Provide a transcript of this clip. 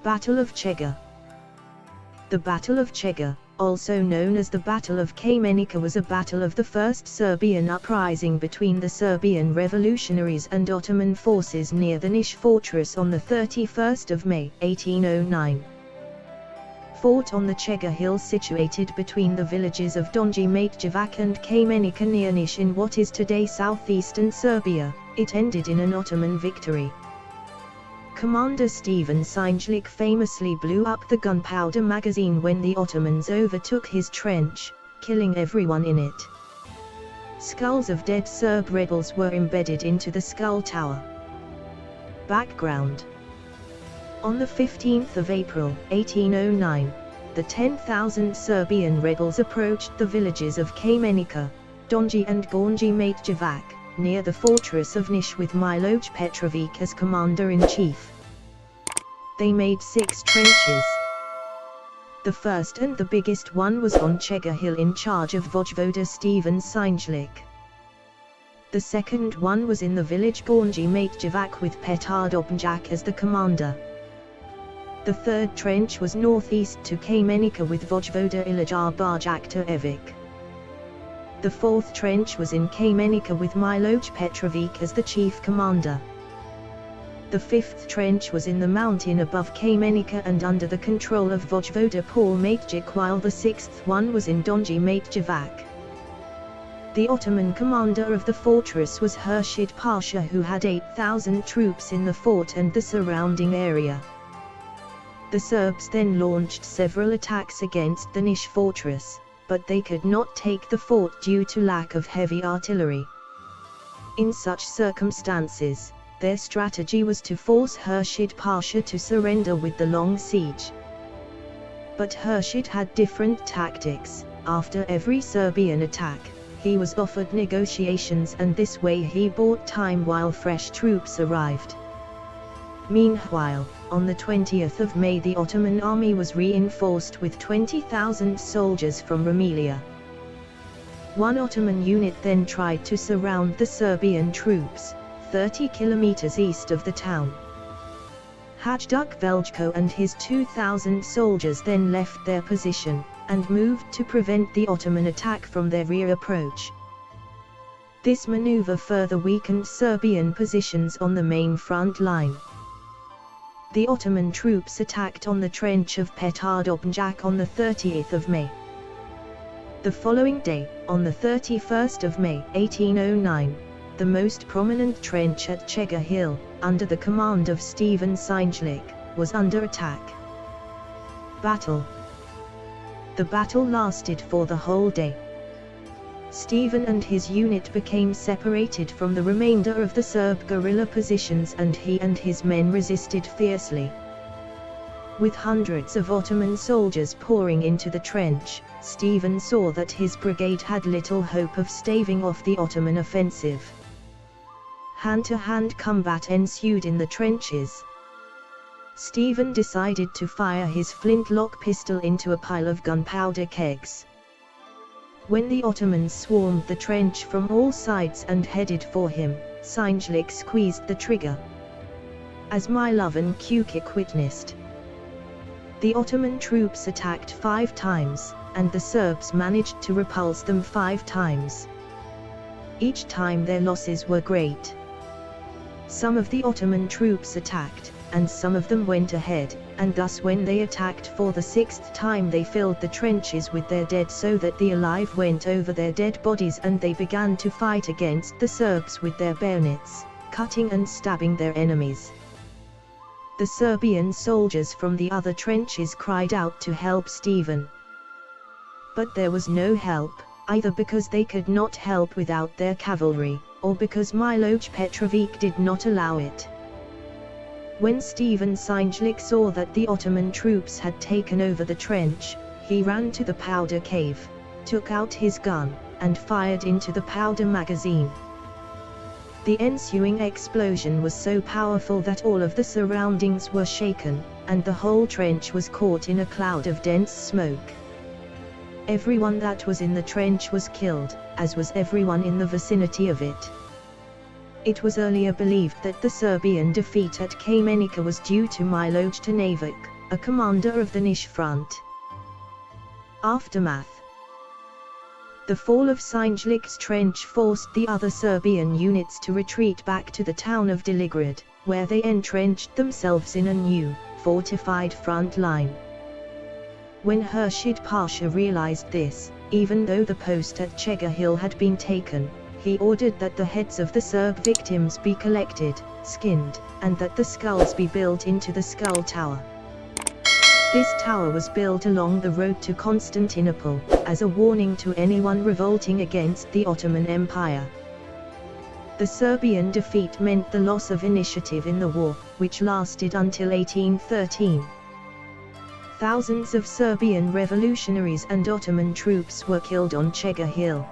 Battle of Chega. The Battle of Chega, also known as the Battle of Kamenica, was a battle of the First Serbian Uprising between the Serbian revolutionaries and Ottoman forces near the Niš fortress on the 31st of May, 1809. Fought on the Chega hill situated between the villages of Donji Matjevac and Kamenica near Niš in what is today southeastern Serbia, it ended in an Ottoman victory. Commander Stephen Sinjlik famously blew up the gunpowder magazine when the Ottomans overtook his trench, killing everyone in it. Skulls of dead Serb rebels were embedded into the skull tower. Background. On the 15th of April, 1809, the 10,000 Serbian rebels approached the villages of Kamenica, Donji and Gornji Matjevac, near the fortress of Niš with Miloj Petrović as commander-in-chief. They made 6 trenches. The first and the biggest one was on Chega Hill in charge of Vojvoda Stephen Sinjlik. The second one was in the village Gornji Matjevac with Petar Dobnjak as the commander. The third trench was northeast to Kamenica with Vojvoda Ilajar Barjak Evic. The fourth trench was in Kamenica with Miloj Petrović as the chief commander. The fifth trench was in the mountain above Kamenica and under the control of Vojvoda Paul Matjic, while the sixth one was in Donji Matjevac. The Ottoman commander of the fortress was Hurshid Pasha, who had 8,000 troops in the fort and the surrounding area. The Serbs then launched several attacks against the Niš fortress, but they could not take the fort due to lack of heavy artillery. In such circumstances, their strategy was to force Hurshid Pasha to surrender with the long siege. But Hurshid had different tactics. After every Serbian attack, he was offered negotiations, and this way he bought time while fresh troops arrived. Meanwhile, on the 20th of May the Ottoman army was reinforced with 20,000 soldiers from Rumelia. One Ottoman unit then tried to surround the Serbian troops, 30 kilometers east of the town. Hajduk Veljko and his 2,000 soldiers then left their position, and moved to prevent the Ottoman attack from their rear approach. This maneuver further weakened Serbian positions on the main front line. The Ottoman troops attacked on the trench of Petar Dobnjak on the 30th of May. The following day, on the 31st of May, 1809, the most prominent trench at Chega Hill, under the command of Stephen Sinjlik, was under attack. Battle. The battle lasted for the whole day. Stephen and his unit became separated from the remainder of the Serb guerrilla positions, and he and his men resisted fiercely. With hundreds of Ottoman soldiers pouring into the trench, Stephen saw that his brigade had little hope of staving off the Ottoman offensive. Hand-to-hand combat ensued in the trenches. Stephen decided to fire his flintlock pistol into a pile of gunpowder kegs. When the Ottomans swarmed the trench from all sides and headed for him, Sinjlik squeezed the trigger. As Milovan Kukic witnessed. The Ottoman troops attacked 5 times, and the Serbs managed to repulse them 5 times. Each time their losses were great. Some of the Ottoman troops attacked, and some of them went ahead, and thus when they attacked for the 6th time they filled the trenches with their dead so that the alive went over their dead bodies, and they began to fight against the Serbs with their bayonets, cutting and stabbing their enemies. The Serbian soldiers from the other trenches cried out to help Stephen. But there was no help, either because they could not help without their cavalry, or because Miloj Petrović did not allow it. When Stephen Sinjlik saw that the Ottoman troops had taken over the trench, he ran to the powder cave, took out his gun, and fired into the powder magazine. The ensuing explosion was so powerful that all of the surroundings were shaken, and the whole trench was caught in a cloud of dense smoke. Everyone that was in the trench was killed, as was everyone in the vicinity of it. It was earlier believed that the Serbian defeat at Kamenica was due to Miloj Tanavic, a commander of the Niš front. Aftermath. The fall of Sinjlik's trench forced the other Serbian units to retreat back to the town of Diligrad, where they entrenched themselves in a new, fortified front line. When Khurshid Pasha realized this, even though the post at Chega Hill had been taken, he ordered that the heads of the Serb victims be collected, skinned, and that the skulls be built into the skull tower. This tower was built along the road to Constantinople, as a warning to anyone revolting against the Ottoman Empire. The Serbian defeat meant the loss of initiative in the war, which lasted until 1813. Thousands of Serbian revolutionaries and Ottoman troops were killed on Chega Hill.